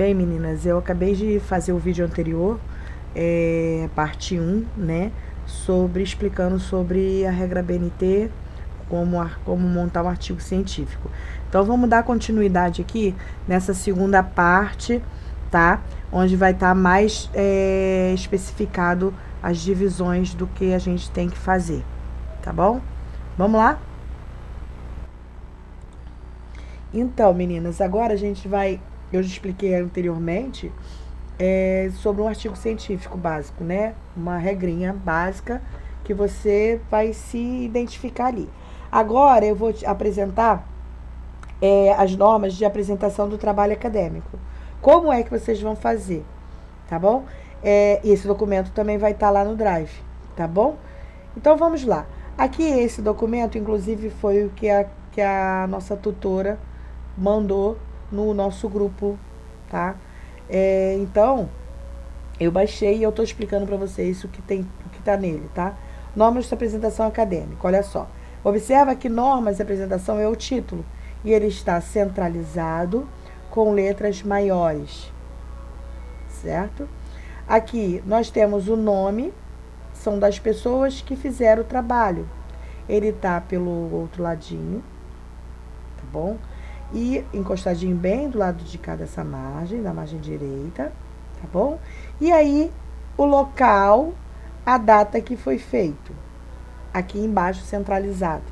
Bem, meninas, eu acabei de fazer o vídeo anterior, parte 1, né, explicando sobre a regra BNT, como montar um artigo científico. Então, vamos dar continuidade aqui nessa segunda parte, tá? Onde vai estar mais especificado as divisões do que a gente tem que fazer, tá bom? Vamos lá? Então, meninas, agora a gente vai... Eu já expliquei anteriormente sobre um artigo científico básico, né? Uma regrinha básica que você vai se identificar ali. Agora eu vou te apresentar as normas de apresentação do trabalho acadêmico. Como é que vocês vão fazer, tá bom? Esse documento também vai estar lá no Drive, tá bom? Então vamos lá. Aqui esse documento, inclusive, foi o que a nossa tutora mandou no nosso grupo, tá? Então, eu baixei e eu tô explicando para vocês o que tá nele, tá? Normas de apresentação acadêmica, olha só. Observa que normas de apresentação é o título e ele está centralizado com letras maiores, certo? Aqui nós temos o nome, são das pessoas que fizeram o trabalho. Ele tá pelo outro ladinho, tá bom? E encostadinho bem do lado de cá dessa margem, da margem direita, tá bom? E aí, o local, a data que foi feito. Aqui embaixo, centralizado.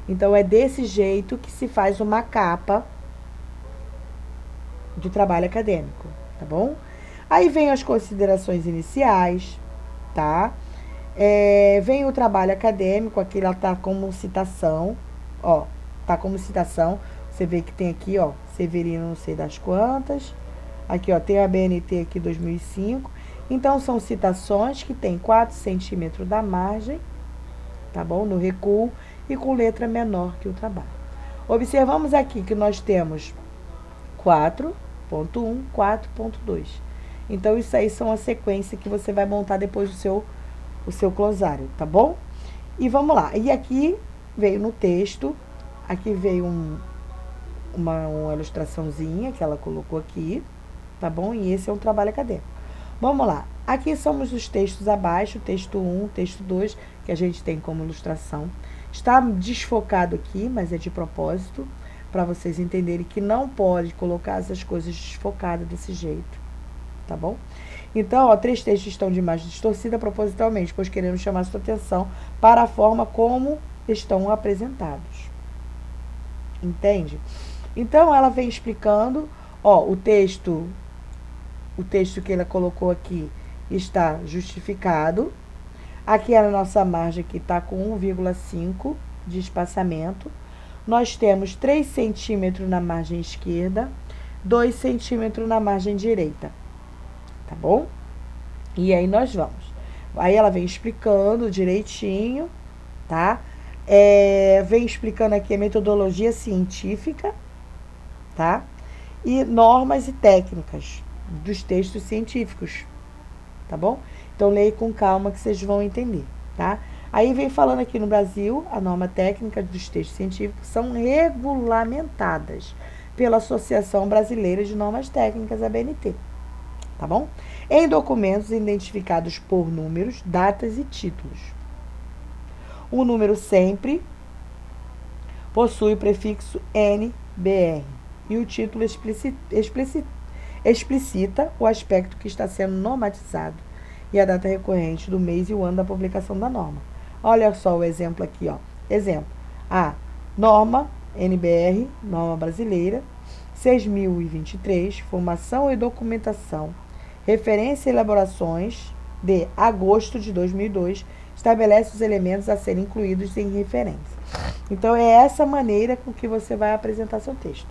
Então, é desse jeito que se faz uma capa do trabalho acadêmico, tá bom? Aí vem as considerações iniciais, tá? Vem o trabalho acadêmico, aqui ela tá como citação, ó, tá como citação. Você vê que tem aqui, ó, Severino não sei das quantas. Aqui, ó, tem a BNT aqui 2005. Então, são citações que tem 4 centímetros da margem, tá bom? No recuo e com letra menor que o trabalho. Observamos aqui que nós temos 4.1, 4.2. Então, isso aí são a sequência que você vai montar depois o seu glossário, tá bom? E vamos lá. E aqui veio no texto, aqui veio uma ilustraçãozinha que ela colocou aqui, tá bom? E esse é um trabalho acadêmico. Vamos lá. Aqui somos os textos abaixo, texto 1, texto 2, que a gente tem como ilustração. Está desfocado aqui, mas é de propósito, para vocês entenderem que não pode colocar essas coisas desfocadas desse jeito, tá bom? Então, ó, 3 textos estão de imagem distorcida propositalmente, pois queremos chamar sua atenção para a forma como estão apresentados. Entende? Então, ela vem explicando, ó, o texto que ela colocou aqui está justificado. Aqui a nossa margem que está com 1,5 de espaçamento. Nós temos 3 centímetros na margem esquerda, 2 centímetros na margem direita, tá bom? E aí nós vamos. Aí ela vem explicando direitinho, tá? Vem explicando aqui a metodologia científica, tá? E normas e técnicas dos textos científicos, tá bom? Então, leia com calma que vocês vão entender, tá? Aí vem falando aqui no Brasil, a norma técnica dos textos científicos são regulamentadas pela Associação Brasileira de Normas Técnicas, a BNT, tá bom? Em documentos identificados por números, datas e títulos. O número sempre possui o prefixo NBR e o título explicita o aspecto que está sendo normatizado e a data recorrente do mês e o ano da publicação da norma. Olha só o exemplo aqui, ó. Exemplo. A norma NBR, norma brasileira, 6.023, formação e documentação, referência e elaborações de agosto de 2002, estabelece os elementos a serem incluídos em referência. Então, é essa maneira com que você vai apresentar seu texto,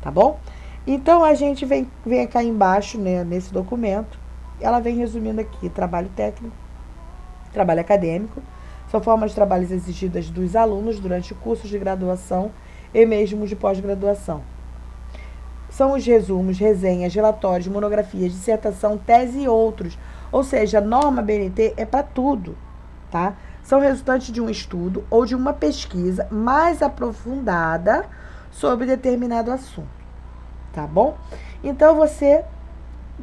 tá bom? Então, a gente vem cá embaixo, né, nesse documento, ela vem resumindo aqui, trabalho técnico, trabalho acadêmico, são formas de trabalhos exigidas dos alunos durante cursos de graduação e mesmo de pós-graduação. São os resumos, resenhas, relatórios, monografias, dissertação, tese e outros. Ou seja, a norma BNT é para tudo, tá? São resultantes de um estudo ou de uma pesquisa mais aprofundada sobre determinado assunto, tá bom? Então, você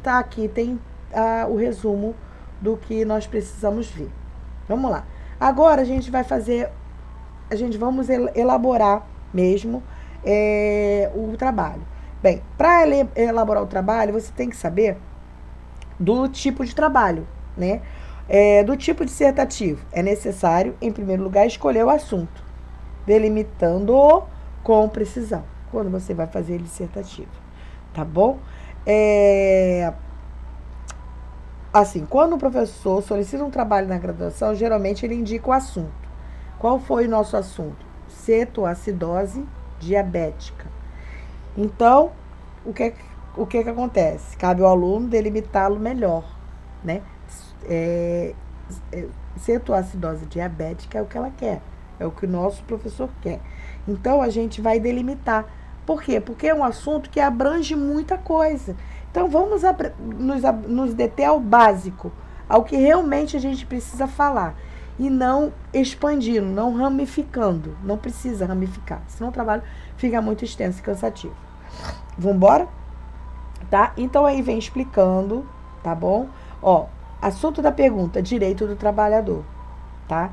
tá aqui, tem o resumo do que nós precisamos ver. Vamos lá. Agora, a gente vai fazer, vamos elaborar mesmo o trabalho. Bem, para elaborar o trabalho, você tem que saber do tipo de trabalho, né? Do tipo dissertativo, é necessário, em primeiro lugar, escolher o assunto, delimitando-o com precisão, quando você vai fazer dissertativo, tá bom? Assim, quando o professor solicita um trabalho na graduação, geralmente ele indica o assunto. Qual foi o nosso assunto? Cetoacidose diabética. Então, o que acontece? Cabe ao aluno delimitá-lo melhor, né? Cetoacidose diabética é o que ela quer, é o que o nosso professor quer. Então, a gente vai delimitar. Por quê? Porque é um assunto que abrange muita coisa. Então, vamos nos deter ao básico, ao que realmente a gente precisa falar. E não expandindo, não ramificando. Não precisa ramificar, senão o trabalho fica muito extenso e cansativo. Vamos embora? Tá? Então, aí vem explicando, tá bom? Ó, assunto da pergunta, direito do trabalhador, tá?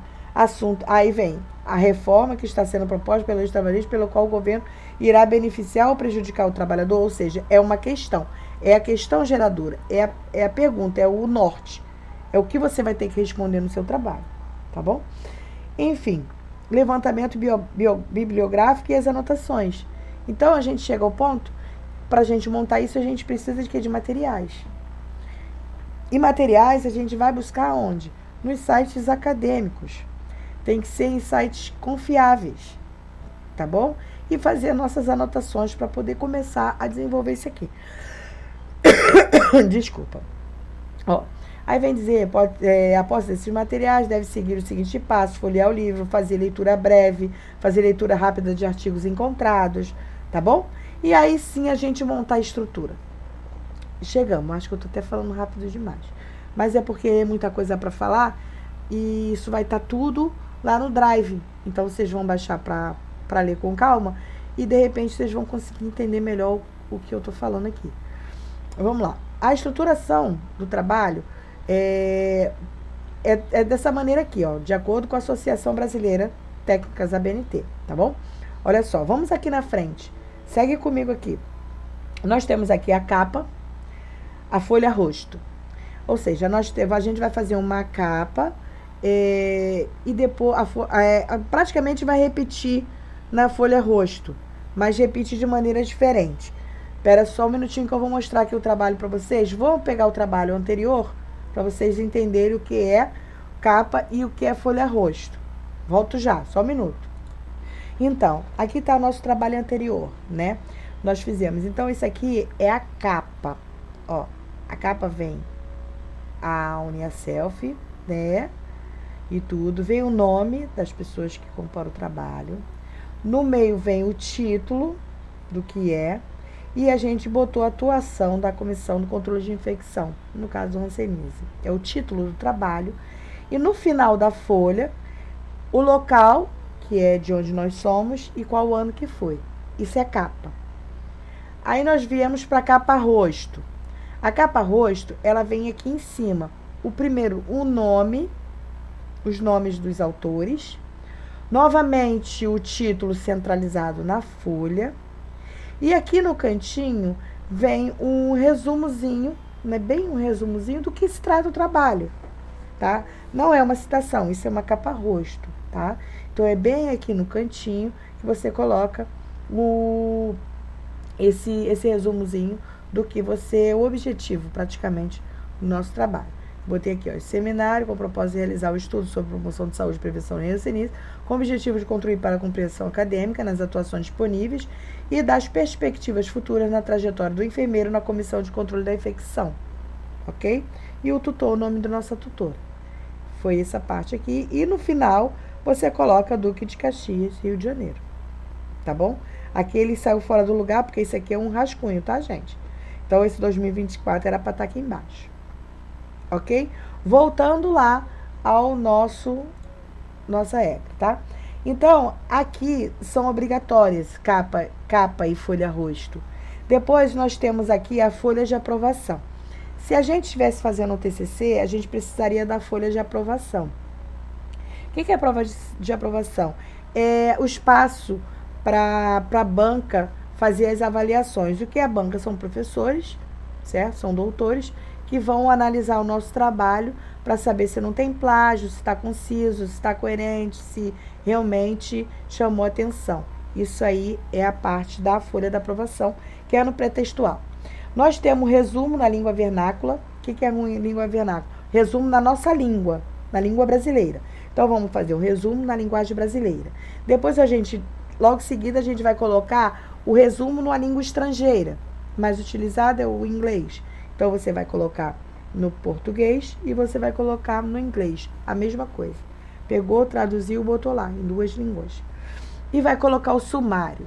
Aí vem a reforma que está sendo proposta pela lei trabalhista, pelo qual o governo irá beneficiar ou prejudicar o trabalhador, ou seja, é uma questão, é a questão geradora, é a pergunta, é o norte, é o que você vai ter que responder no seu trabalho, tá bom? Enfim, levantamento bibliográfico e as anotações. Então, a gente chega ao ponto, para a gente montar isso, a gente precisa de quê? De materiais. E materiais a gente vai buscar onde? Nos sites acadêmicos. Tem que ser em sites confiáveis, tá bom? E fazer nossas anotações para poder começar a desenvolver isso aqui. Desculpa. Ó, aí vem dizer, após esses materiais, deve seguir o seguinte passo: folhear o livro, fazer leitura breve, fazer leitura rápida de artigos encontrados, tá bom? E aí sim a gente montar a estrutura. Chegamos, acho que eu tô até falando rápido demais. Mas é porque é muita coisa para falar e isso vai estar tudo lá no Drive. Então vocês vão baixar para ler com calma e de repente vocês vão conseguir entender melhor o que eu tô falando aqui. Vamos lá. A estruturação do trabalho é dessa maneira aqui, ó, de acordo com a Associação Brasileira Técnicas ABNT, tá bom? Olha só, vamos aqui na frente. Segue comigo aqui. Nós temos aqui a capa, a folha rosto. Ou seja, a gente vai fazer uma capa e depois praticamente vai repetir na folha rosto, mas repite de maneira diferente. Espera só um minutinho que eu vou mostrar aqui o trabalho para vocês. Vamos pegar o trabalho anterior para vocês entenderem o que é capa e o que é folha rosto. Volto já, só um minuto. Então, aqui está o nosso trabalho anterior, né? Nós fizemos. Então, isso aqui é a capa. Ó, a capa vem a Uniaself, né? E tudo. Vem o nome das pessoas que compõem o trabalho. No meio vem o título do que é. E a gente botou a atuação da Comissão do Controle de Infecção, no caso do Hanseníase. É o título do trabalho. E no final da folha, o local, que é de onde nós somos, e qual ano que foi. Isso é capa. Aí nós viemos para a capa rosto. A capa rosto, ela vem aqui em cima. O primeiro, o nome, os nomes dos autores. Novamente, o título centralizado na folha. E aqui no cantinho vem um resumozinho, né, bem um resumozinho do que se trata o trabalho, tá? Não é uma citação, isso é uma capa rosto, tá? Então, é bem aqui no cantinho que você coloca esse resumozinho do que você, o objetivo praticamente do nosso trabalho. Botei aqui, ó, seminário com o propósito de realizar o estudo sobre promoção de saúde, prevenção e hanseníase, com o objetivo de contribuir para a compreensão acadêmica nas atuações disponíveis e das perspectivas futuras na trajetória do enfermeiro na comissão de controle da infecção, ok? E o tutor, o nome da nossa tutora. Foi essa parte aqui. E no final, você coloca Duque de Caxias, Rio de Janeiro, tá bom? Aqui ele saiu fora do lugar, porque esse aqui é um rascunho, tá, gente? Então, esse 2024 era para estar aqui embaixo. Ok? Voltando lá ao nossa época, tá? Então, aqui são obrigatórias capa e folha rosto. Depois, nós temos aqui a folha de aprovação. Se a gente estivesse fazendo um TCC, a gente precisaria da folha de aprovação. O que é a prova de aprovação? É o espaço para a banca fazer as avaliações. O que é a banca? São professores, certo? São doutores que vão analisar o nosso trabalho para saber se não tem plágio, se está conciso, se está coerente, se realmente chamou atenção. Isso aí é a parte da folha da aprovação, que é no pré-textual. Nós temos resumo na língua vernácula. O que é língua vernácula? Resumo na nossa língua, na língua brasileira. Então, vamos fazer o resumo na linguagem brasileira. Depois, logo em seguida, a gente vai colocar o resumo numa língua estrangeira. Mais utilizado é o inglês. Então, você vai colocar no português e você vai colocar no inglês. A mesma coisa. Pegou, traduziu, botou lá, em 2 línguas. E vai colocar o sumário.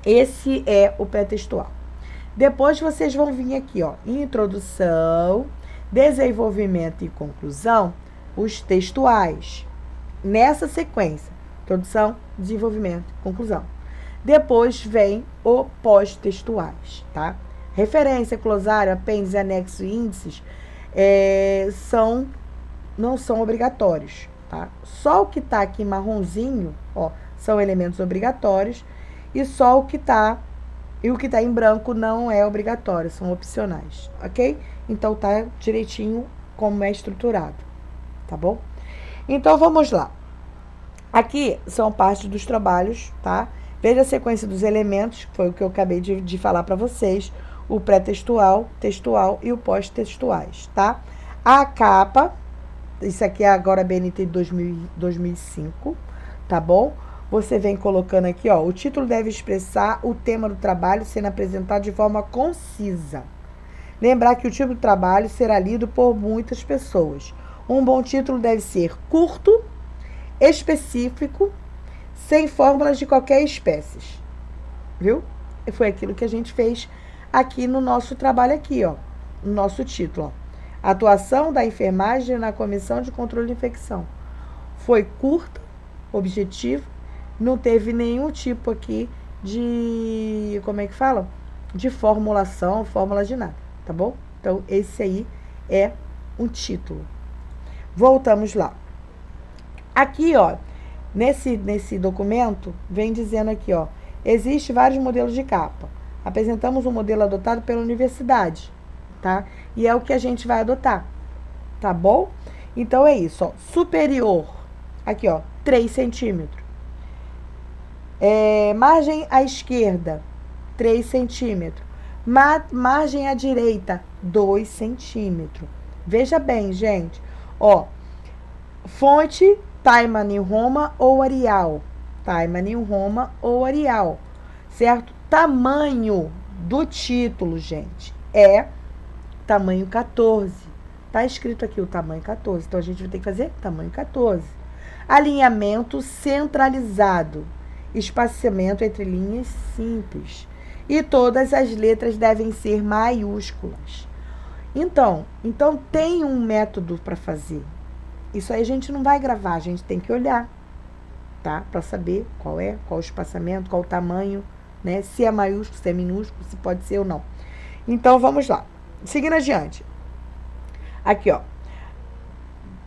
Esse é o pré-textual. Depois, vocês vão vir aqui, ó, introdução, desenvolvimento e conclusão, os textuais. Nessa sequência, introdução, desenvolvimento, conclusão. Depois vem o pós-textuais, tá? Referência, glosário, apêndice, anexo e índices não são obrigatórios, tá? Só o que tá aqui marronzinho, ó, são elementos obrigatórios, e só o que tá em branco não é obrigatório, são opcionais, ok? Então tá direitinho como é estruturado, tá bom? Então vamos lá. Aqui são parte dos trabalhos, tá? Veja a sequência dos elementos, que foi o que eu acabei de falar para vocês, o pré-textual, textual e o pós-textuais, tá? A capa, isso aqui é agora a BNT de 2005, tá bom? Você vem colocando aqui, ó, o título deve expressar o tema do trabalho sendo apresentado de forma concisa. Lembrar que o título do trabalho será lido por muitas pessoas. Um bom título deve ser curto, específico, sem fórmulas de qualquer espécie. Viu? E foi aquilo que a gente fez aqui no nosso trabalho aqui, ó, no nosso título, ó. Atuação da enfermagem na Comissão de Controle de Infecção. Foi curta, objetivo, não teve nenhum tipo aqui de, como é que fala? De formulação, fórmula de nada, tá bom? Então, esse aí é um título. Voltamos lá. Aqui, ó, nesse documento, vem dizendo aqui, ó, existe vários modelos de capa. Apresentamos um modelo adotado pela universidade, tá? E é o que a gente vai adotar, tá bom? Então, é isso, ó. Superior, aqui, ó, 3 centímetros. Margem à esquerda, 3 centímetros. Margem à direita, 2 centímetros. Veja bem, gente, ó, fonte, Time New Roman ou Arial. Time New Roman ou Arial, certo? Tamanho do título, gente, é tamanho 14. Tá escrito aqui o tamanho 14, então a gente vai ter que fazer tamanho 14. Alinhamento centralizado, espaçamento entre linhas simples. E todas as letras devem ser maiúsculas. Então tem um método para fazer. Isso aí a gente não vai gravar, a gente tem que olhar, tá? Para saber qual o espaçamento, qual o tamanho, né? Se é maiúsculo, se é minúsculo, se pode ser ou não. Então, vamos lá. Seguindo adiante. Aqui, ó.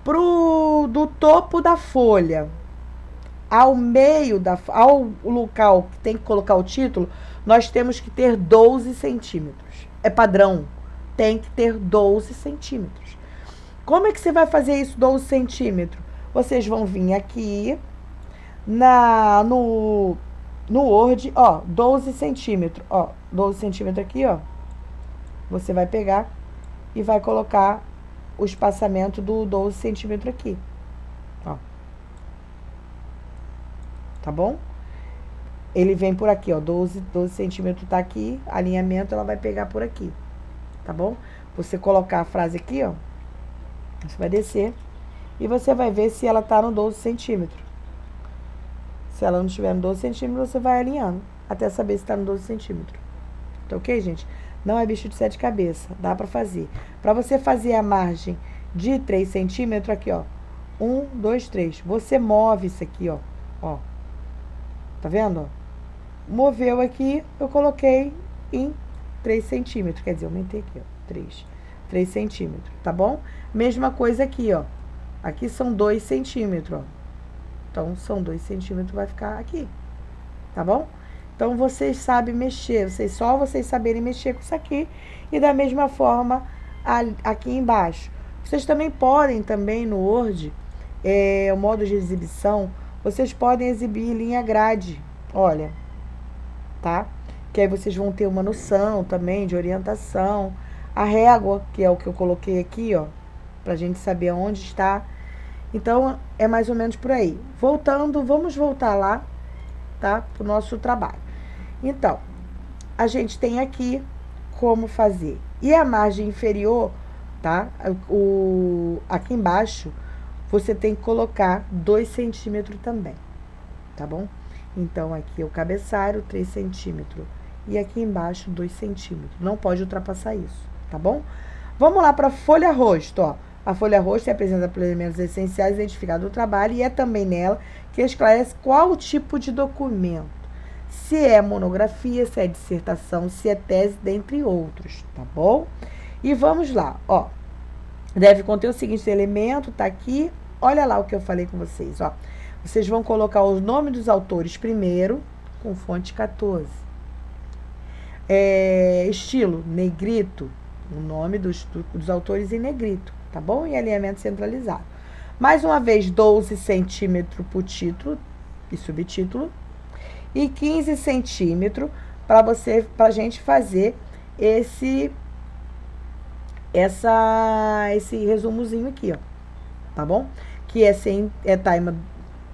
Do topo da folha ao meio ao local que tem que colocar o título, nós temos que ter 12 centímetros. É padrão. Tem que ter 12 centímetros. Como é que você vai fazer isso, 12 centímetros? Vocês vão vir aqui no Word, ó, 12 centímetros, ó, 12 centímetros aqui, ó. Você vai pegar e vai colocar o espaçamento do 12 centímetros aqui, ó. Tá bom? Ele vem por aqui, ó, 12 centímetros tá aqui, alinhamento ela vai pegar por aqui, tá bom? Você colocar a frase aqui, ó, você vai descer e você vai ver se ela tá no 12 centímetros. Se ela não estiver no 12 centímetros, você vai alinhando até saber se tá no 12 centímetros. Tá ok, gente? Não é bicho de 7 cabeças, dá pra fazer. Pra você fazer a margem de 3 centímetros, aqui, ó, 1, 2, 3. Você move isso aqui, ó, ó. Tá vendo? Moveu aqui, eu coloquei em 3 centímetros. Quer dizer, aumentei aqui, ó, 3 centímetros, tá bom? Mesma coisa aqui, ó. Aqui são 2 centímetros, ó. Então, são 2 centímetros, vai ficar aqui, tá bom? Então, vocês sabem mexer, só vocês saberem mexer com isso aqui. E da mesma forma, aqui embaixo. Vocês também podem, no Word, o modo de exibição, vocês podem exibir linha grade, olha, tá? Que aí vocês vão ter uma noção também de orientação. A régua, que é o que eu coloquei aqui, ó, pra gente saber onde está. Então, é mais ou menos por aí. Voltando, vamos voltar lá, tá? Pro nosso trabalho. Então, a gente tem aqui como fazer. E a margem inferior, tá? Aqui embaixo, você tem que colocar 2 centímetros também, tá bom? Então, aqui é o cabeçalho, 3 centímetros. E aqui embaixo, 2 centímetros. Não pode ultrapassar isso, tá bom? Vamos lá para a folha rosto, ó. A folha rosto apresenta elementos essenciais identificados no trabalho e é também nela que esclarece qual o tipo de documento. Se é monografia, se é dissertação, se é tese, dentre outros, tá bom? E vamos lá, ó. Deve conter o seguinte elemento, tá aqui. Olha lá o que eu falei com vocês, ó. Vocês vão colocar os nomes dos autores primeiro, com fonte 14. Estilo, negrito, o nome dos autores em negrito, tá bom? E alinhamento centralizado. Mais uma vez, 12 centímetros por título e subtítulo. E 15 centímetros pra gente fazer esse resumozinho aqui, ó. Tá bom? Que é Time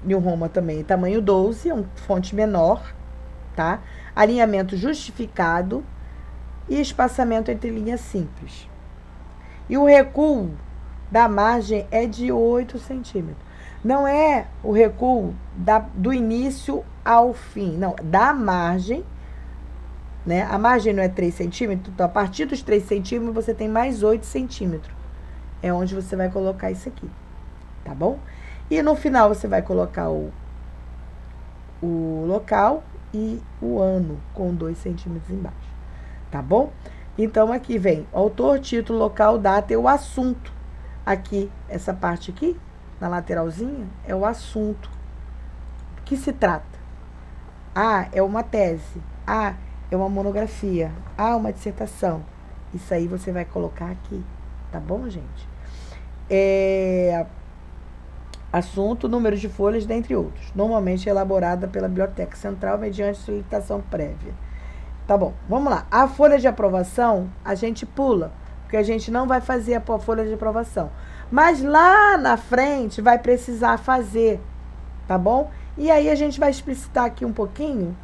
New Roman também, tamanho 12, fonte menor, tá? Alinhamento justificado e espaçamento entre linhas simples. E o recuo da margem é de 8 centímetros. Não é o recuo do início ao fim, não, da margem, né? A margem não é 3 centímetros, então a partir dos 3 centímetros você tem mais 8 centímetros. É onde você vai colocar isso aqui, tá bom? E no final você vai colocar o local e o ano com 2 centímetros embaixo, tá bom? Então, aqui vem autor, título, local, data e o assunto. Aqui, essa parte aqui, na lateralzinha, é o assunto. Do que se trata? A é uma tese. A é uma monografia. A é uma dissertação. Isso aí você vai colocar aqui, tá bom, gente? Assunto, número de folhas, dentre outros. Normalmente elaborada pela Biblioteca Central mediante solicitação prévia. Tá bom, vamos lá. A folha de aprovação, a gente pula, porque a gente não vai fazer a folha de aprovação. Mas lá na frente vai precisar fazer, tá bom? E aí a gente vai explicar aqui um pouquinho,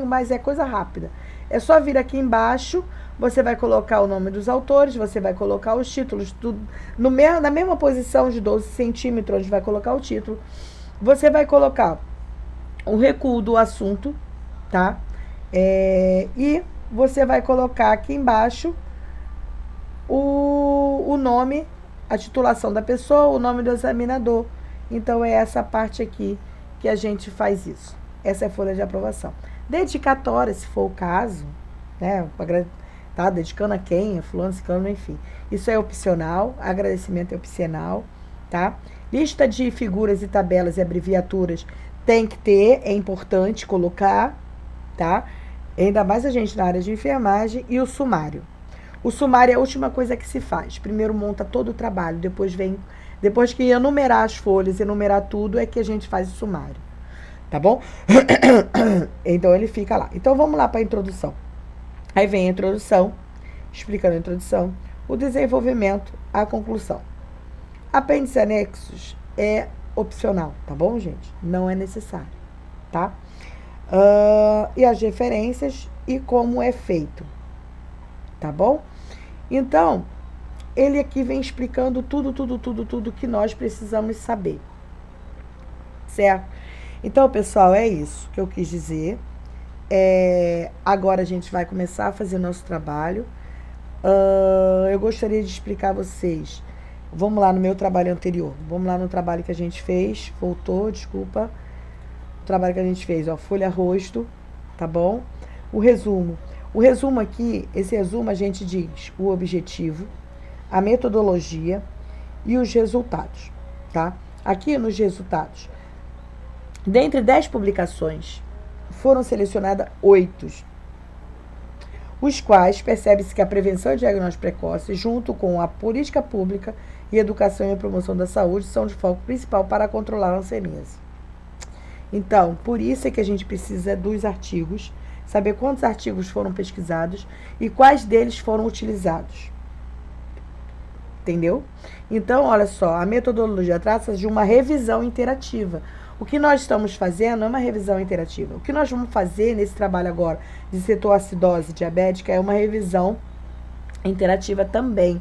mas é coisa rápida. É só vir aqui embaixo, você vai colocar o nome dos autores, você vai colocar os títulos, tudo na mesma posição de 12 centímetros, onde vai colocar o título. Você vai colocar o recuo do assunto, tá? E você vai colocar aqui embaixo o nome, a titulação da pessoa, o nome do examinador. Então, é essa parte aqui que a gente faz isso. Essa é a folha de aprovação. Dedicatória, se for o caso, né? Tá dedicando a quem? A fulano, ciclano, enfim. Isso é opcional, agradecimento é opcional, tá? Lista de figuras e tabelas e abreviaturas tem que ter, é importante colocar, tá? Ainda mais a gente na área de enfermagem. E o sumário. O sumário é a última coisa que se faz. Primeiro monta todo o trabalho, depois que enumerar as folhas, enumerar tudo, é que a gente faz o sumário. Tá bom? Então, ele fica lá. Então, vamos lá para a introdução. Aí vem a introdução, explicando a introdução, o desenvolvimento, a conclusão. Apêndice anexos é opcional, tá bom, gente? Não é necessário, tá? E as referências e como é feito, tá bom? Então, ele aqui vem explicando tudo que nós precisamos saber, certo? Então, pessoal, é isso que eu quis dizer. Agora a gente vai começar a fazer nosso trabalho. Eu gostaria de explicar a vocês. Vamos lá no meu trabalho anterior. Vamos lá no trabalho que a gente fez. Voltou, desculpa. O trabalho que a gente fez, ó, folha rosto, tá bom? O resumo. O resumo aqui, esse resumo a gente diz o objetivo, a metodologia e os resultados, tá? Aqui nos resultados, dentre 10 publicações, foram selecionadas 8, os quais percebe-se que a prevenção e diagnóstico precoce, junto com a política pública e educação e a promoção da saúde, são de foco principal para controlar a hanseníase. Então, por isso é que a gente precisa dos artigos, saber quantos artigos foram pesquisados e quais deles foram utilizados. Entendeu? Então, olha só, a metodologia trata-se de uma revisão interativa. O que nós estamos fazendo é uma revisão interativa. O que nós vamos fazer nesse trabalho agora de cetoacidose diabética é uma revisão interativa também.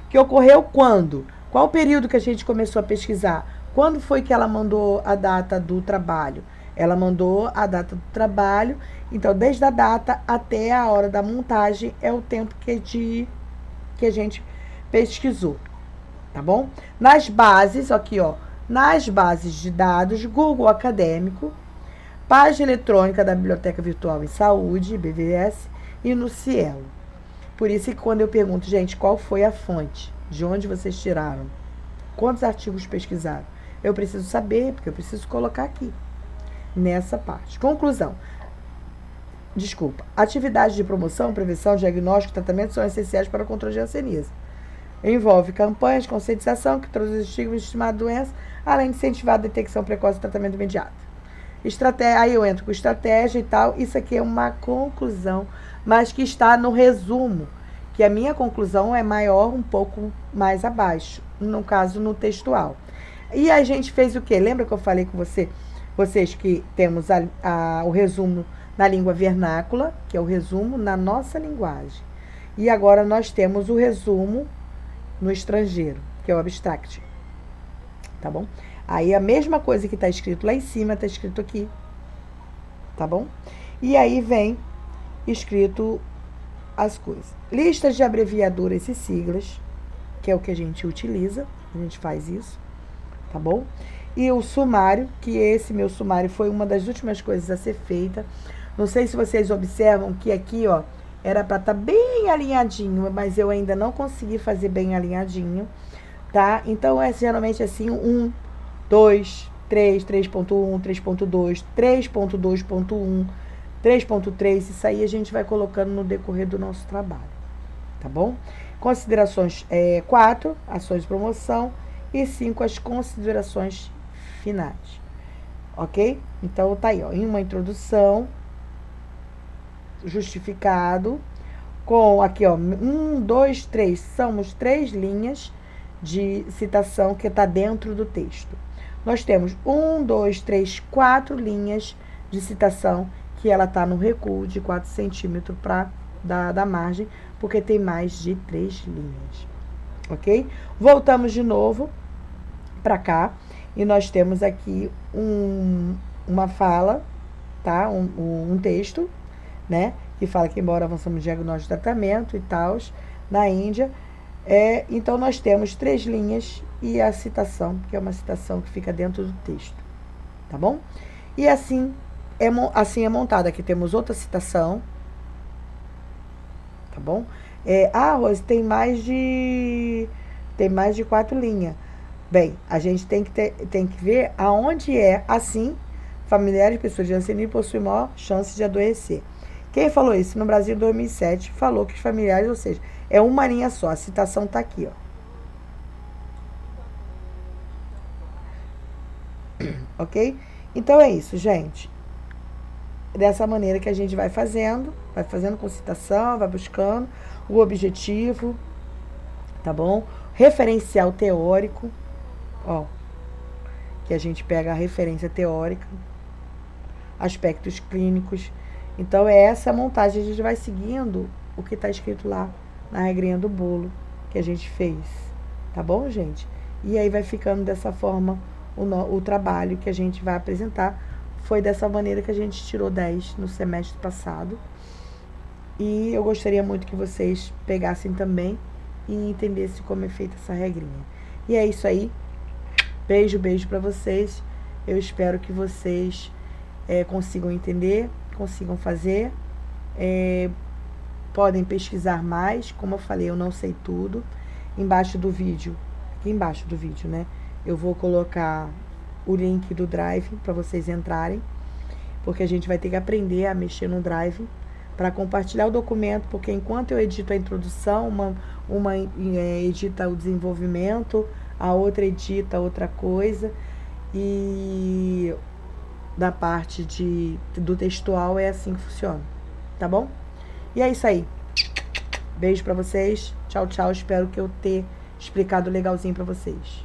Que ocorreu quando? Qual o período que a gente começou a pesquisar? Quando foi que ela mandou a data do trabalho? Ela mandou a data do trabalho, então desde a data até a hora da montagem é o tempo que a gente pesquisou, tá bom? Nas bases, aqui ó, nas bases de dados, Google Acadêmico, página eletrônica da Biblioteca Virtual em Saúde, BVS, e no Cielo. Por isso que quando eu pergunto, gente, qual foi a fonte? De onde vocês tiraram? Quantos artigos pesquisaram? Eu preciso saber, porque eu preciso colocar aqui, nessa parte. Conclusão. Desculpa. Atividades de promoção, prevenção, diagnóstico e tratamento são essenciais para o controle de hanseníase. Envolve campanhas de conscientização que traduzem os estigmas de estimada doença, além de incentivar a detecção precoce e tratamento imediato. Estratégia, aí eu entro com estratégia e tal. Isso aqui é uma conclusão, mas que está no resumo, que a minha conclusão é maior, um pouco mais abaixo, no caso no textual. E a gente fez o quê? Lembra que eu falei com vocês que temos o resumo na língua vernácula, que é o resumo na nossa linguagem. E agora nós temos o resumo no estrangeiro, que é o abstract. Tá bom? Aí a mesma coisa que está escrito lá em cima, está escrito aqui. Tá bom? E aí vem escrito as coisas. Listas de abreviaturas e siglas, que é o que a gente utiliza, a gente faz isso, tá bom? E o sumário, que esse meu sumário foi uma das últimas coisas a ser feita. Não sei se vocês observam que aqui, ó, era para estar bem alinhadinho, mas eu ainda não consegui fazer bem alinhadinho, tá? Então, é geralmente assim, 1, 2, 3, 3.1, 3.2, 3.2.1, 3.3, isso aí a gente vai colocando no decorrer do nosso trabalho, tá bom? Considerações 4, ações de promoção, e 5, as considerações finais, ok? Então, tá aí, ó, em uma introdução, justificado, com aqui, ó, 1, 2, 3, somos 3 linhas de citação que está dentro do texto. Nós temos 1, 2, 3, 4 linhas de citação que ela está no recuo de 4 centímetros da margem, porque tem mais de 3 linhas, ok? Voltamos de novo para cá e nós temos aqui uma fala, tá? Um texto, né? Que fala que embora avançamos no diagnóstico e tratamento e tal, na Índia, então nós temos 3 linhas e a citação, que é uma citação que fica dentro do texto, tá bom? E assim é montada. Aqui temos outra citação, tá bom? Rose, tem mais de 4 linhas. Bem, a gente tem que ver aonde é assim, familiares de pessoas de hanseníase possuem maior chance de adoecer. Quem falou isso? No Brasil, em 2007, falou que os familiares, ou seja, é uma linha só. A citação está aqui, ó. Ok? Então, é isso, gente. Dessa maneira que a gente vai fazendo com citação, vai buscando o objetivo, tá bom? Referencial teórico, ó, que a gente pega a referência teórica, aspectos clínicos. Então, é essa montagem, a gente vai seguindo o que está escrito lá na regrinha do bolo que a gente fez, tá bom, gente? E aí vai ficando dessa forma o trabalho que a gente vai apresentar. Foi dessa maneira que a gente tirou 10 no semestre passado. E eu gostaria muito que vocês pegassem também e entendessem como é feita essa regrinha. E é isso aí. Beijo, beijo pra vocês. Eu espero que vocês consigam entender, consigam fazer. podem pesquisar mais. Como eu falei, eu não sei tudo. Embaixo do vídeo, aqui embaixo do vídeo, né? Eu vou colocar o link do Drive para vocês entrarem, porque a gente vai ter que aprender a mexer no Drive para compartilhar o documento, porque enquanto eu edito a introdução, uma edita o desenvolvimento, a outra edita outra coisa, e da parte do textual é assim que funciona, tá bom? E é isso aí. Beijo pra vocês. Tchau, tchau. Espero que eu ter explicado legalzinho pra vocês.